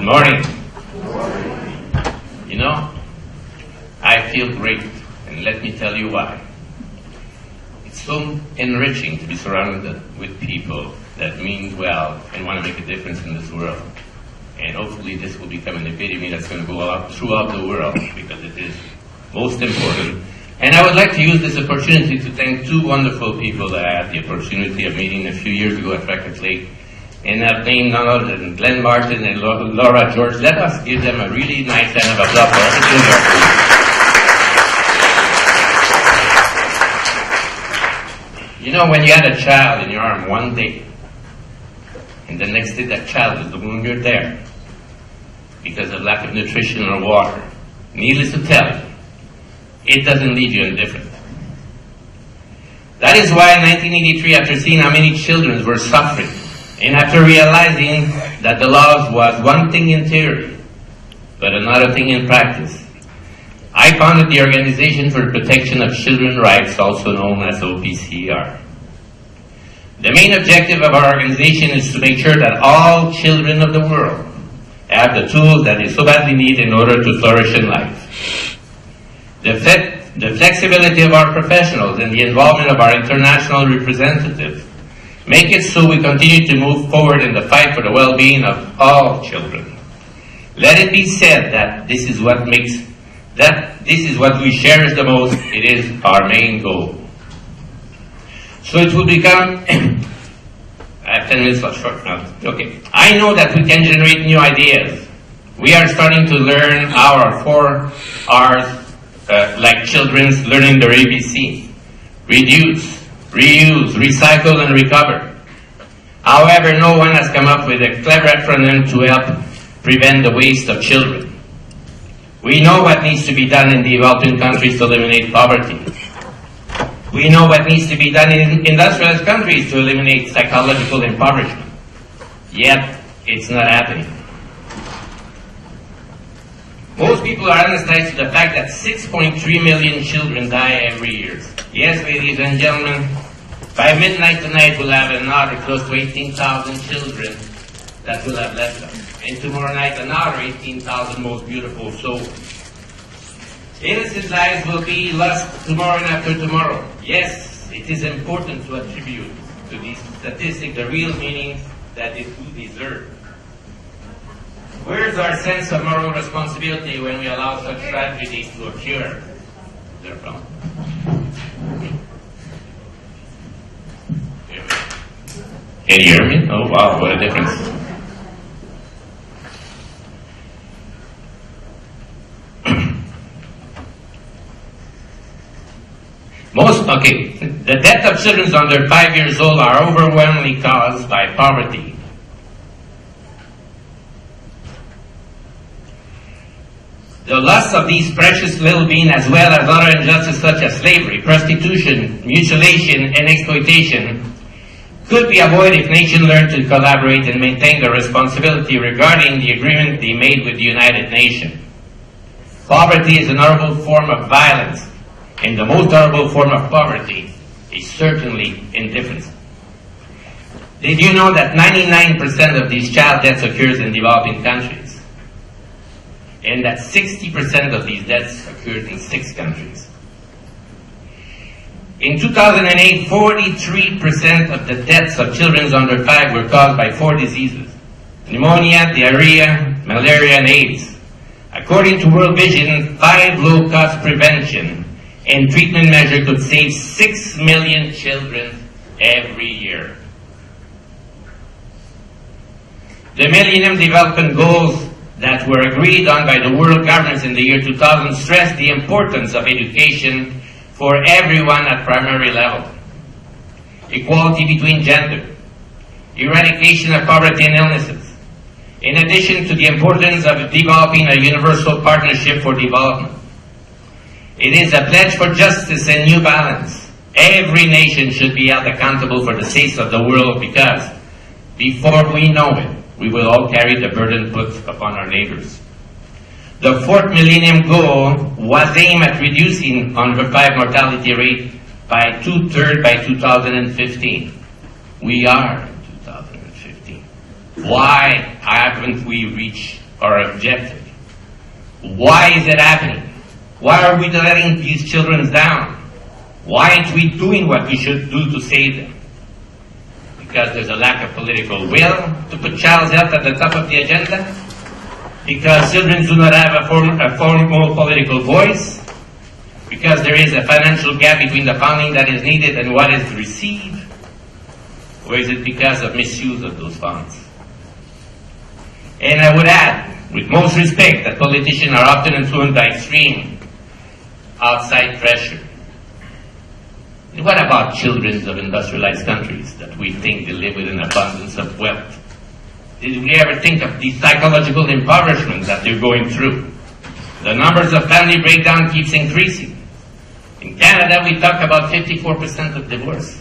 Good morning. You know, I feel great, and let me tell you why. It's so enriching to be surrounded with people that mean well and want to make a difference in this world. And hopefully this will become an epitome that's going to go out throughout the world, because it is most important. And I would like to use this opportunity to thank two wonderful people that I had the opportunity of meeting a few years ago at Record Lake. And I've named none other than Glenn Martin and Laura George. Let us give them a really nice round of applause for everything they're doing. You know, when you had a child in your arm one day, and the next day that child is no longer there because of lack of nutrition or water, needless to tell you, it doesn't leave you indifferent. That is why in 1983, after seeing how many children were suffering, and after realizing that the laws was one thing in theory, but another thing in practice, I founded the Organization for the Protection of Children's Rights, also known as OPCR. The main objective of our organization is to make sure that all children of the world have the tools that they so badly need in order to flourish in life. The flexibility of our professionals and the involvement of our international representatives make it so we continue to move forward in the fight for the well-being of all children. Let it be said that this is what we cherish the most. It is our main goal. So it will become, I have 10 minutes left, short now. Okay. I know that we can generate new ideas. We are starting to learn our 4 R's, like children's learning their ABC. Reduce, reuse, recycle, and recover. However, no one has come up with a clever acronym to help prevent the waste of children. We know what needs to be done in developing countries to eliminate poverty. We know what needs to be done in industrialized countries to eliminate psychological impoverishment. Yet, it's not happening. Most people are anesthetized to the fact that 6.3 million children die every year. Yes, ladies and gentlemen, by midnight tonight we'll have another close to 18,000 children that will have left us. And tomorrow night another 18,000 most beautiful souls. Innocent lives will be lost tomorrow and after tomorrow. Yes, it is important to attribute to these statistics the real meaning that they do deserve. Where's our sense of moral responsibility when we allow such tragedies to occur? They're from. Can you hear me? Oh wow, what a difference. The death of children under 5 years old are overwhelmingly caused by poverty. The loss of these precious little beings, as well as other injustices such as slavery, prostitution, mutilation, and exploitation, could be avoided if nations learn to collaborate and maintain their responsibility regarding the agreement they made with the United Nations. Poverty is an horrible form of violence, and the most horrible form of poverty is certainly indifference. Did you know that 99% of these child deaths occurs in developing countries? And that 60% of these deaths occurred in 6 countries. In 2008, 43% of the deaths of children under 5 were caused by 4 diseases: pneumonia, diarrhea, malaria, and AIDS. According to World Vision, 5 low-cost prevention and treatment measures could save 6 million children every year. The Millennium Development Goals that were agreed on by the world governments in the year 2000 stressed the importance of education for everyone at primary level, equality between gender, eradication of poverty and illnesses, in addition to the importance of developing a universal partnership for development. It is a pledge for justice and new balance. Every nation should be held accountable for the sake of the world, because before we know it, we will all carry the burden put upon our neighbors. The 4th Millennium Goal was aimed at reducing under 5 mortality rate by 2/3 by 2015. We are in 2015. Why haven't we reached our objective. Why is it happening? Why are we letting these children down? Why aren't we doing what we should do to save them? Because there's a lack of political will to put child's health at the top of the agenda? Because children do not have a formal political voice? Because there is a financial gap between the funding that is needed and what is received? Or is it because of misuse of those funds? And I would add, with most respect, that politicians are often influenced by extreme outside pressure. And what about children of industrialized countries that we think they live with an abundance of wealth? Did we ever think of the psychological impoverishment that they're going through? The numbers of family breakdown keeps increasing. In Canada, we talk about 54% of divorce,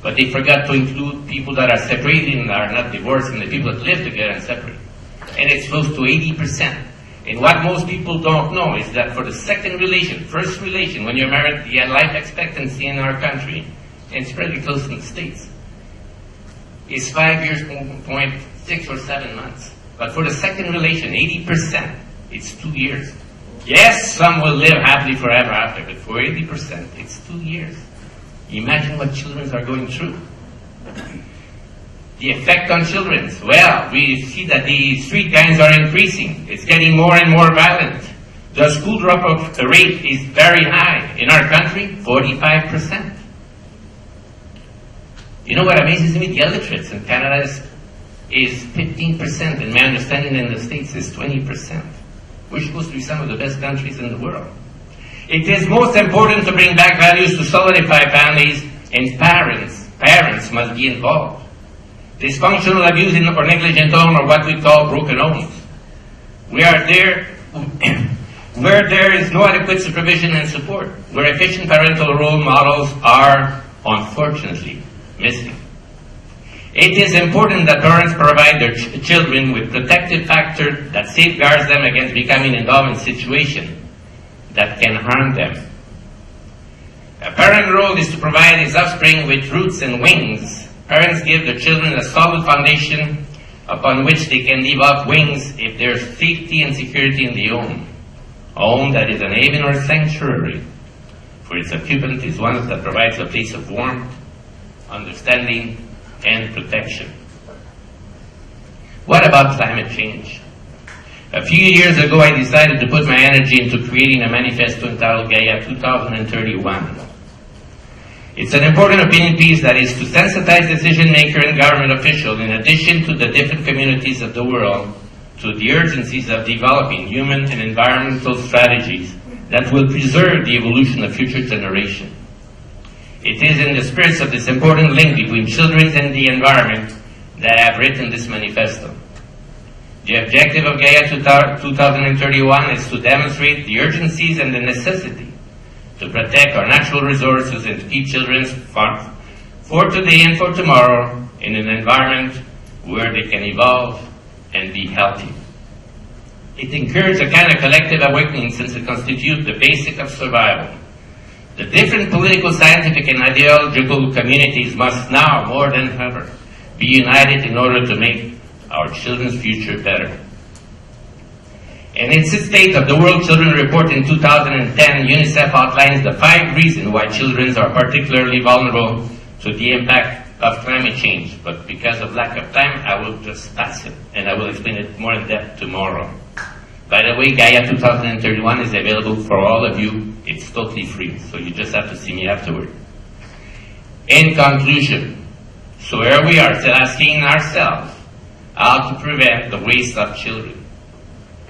but they forgot to include people that are separated and are not divorced and the people that live together and separate. And it's close to 80%. And what most people don't know is that for the second relation, first relation, when you're married, the life expectancy in our country, and it's pretty close in the States, is 5 years, 6 or 7 months. But for the second relation, 80%, it's 2 years. Yes, some will live happily forever after, but for 80%, it's 2 years. Imagine what children are going through. The effect on children. Well, we see that the street gangs are increasing. It's getting more and more violent. The school dropout rate is very high. In our country, 45%. You know what amazes me? The illiterates in Canada is 15%, and my understanding in the States is 20%. We're supposed to be some of the best countries in the world. It is most important to bring back values to solidify families, and parents must be involved. Dysfunctional abuse or negligent home are what we call broken homes. Where there is no adequate supervision and support, where efficient parental role models are, unfortunately, missing. It is important that parents provide their children with protective factors that safeguards them against becoming involved in situations that can harm them. A parent's role is to provide his offspring with roots and wings. Parents give their children a solid foundation upon which they can leave off wings if there's safety and security in the home. A home that is an haven or sanctuary for its occupant is one that provides a place of warmth, understanding, and protection. What about climate change? A few years ago, I decided to put my energy into creating a manifesto entitled Gaia 2031. It's an important opinion piece that is to sensitize decision-maker and government officials, in addition to the different communities of the world, to the urgencies of developing human and environmental strategies that will preserve the evolution of future generations. It is in the spirit of this important link between children and the environment that I have written this manifesto. The objective of Gaia 2031 is to demonstrate the urgencies and the necessity to protect our natural resources and to keep children for today and for tomorrow in an environment where they can evolve and be healthy. It encourages a kind of collective awakening since it constitutes the basic of survival. The different political, scientific, and ideological communities must now, more than ever, be united in order to make our children's future better. In its State of the World Children Report in 2010, UNICEF outlines the 5 reasons why children are particularly vulnerable to the impact of climate change. But because of lack of time, I will just pass it, and I will explain it more in depth tomorrow. By the way, Gaia 2031 is available for all of you. It's totally free, so you just have to see me afterward. In conclusion, so here we are still asking ourselves how to prevent the waste of children.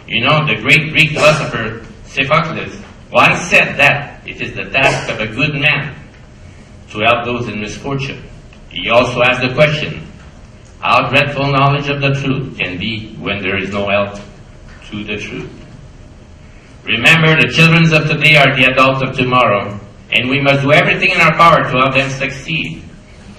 You know, the great Greek philosopher Sophocles once said that it is the task of a good man to help those in misfortune. He also asked the question, how dreadful knowledge of the truth can be when there is no help to the truth. Remember, the children of today are the adults of tomorrow, and we must do everything in our power to help them succeed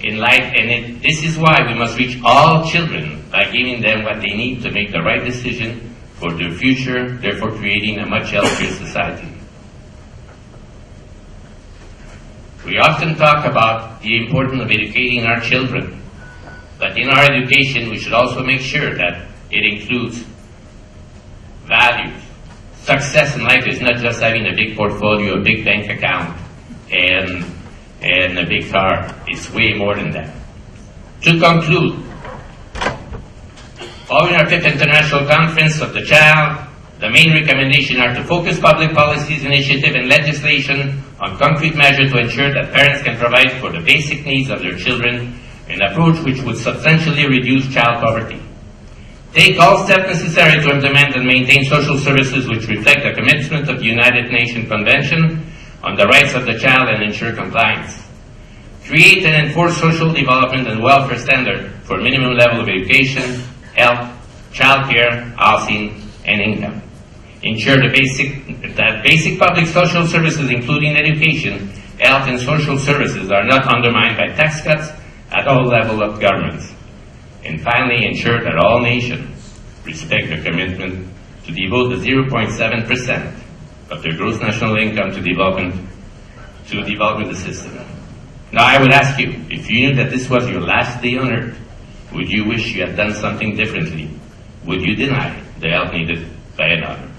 in life, and this is why we must reach all children by giving them what they need to make the right decision for their future, therefore creating a much healthier society. We often talk about the importance of educating our children, but in our education we should also make sure that it includes values. Success in life is not just having a big portfolio, a big bank account, and a big car. It's way more than that. To conclude, following our 5th International Conference of the Child, the main recommendations are to focus public policies, initiative, and legislation on concrete measures to ensure that parents can provide for the basic needs of their children, an approach which would substantially reduce child poverty. Take all steps necessary to implement and maintain social services which reflect the commitment of the United Nations Convention on the Rights of the Child and ensure compliance. Create and enforce social development and welfare standards for minimum level of education, health, child care, housing, and income. Ensure that basic public social services, including education, health, and social services, are not undermined by tax cuts at all levels of governments. And finally, ensure that all nations respect their commitment to devote the 0.7% of their gross national income to development assistance. Now, I would ask you, if you knew that this was your last day on earth, would you wish you had done something differently? Would you deny the help needed by another?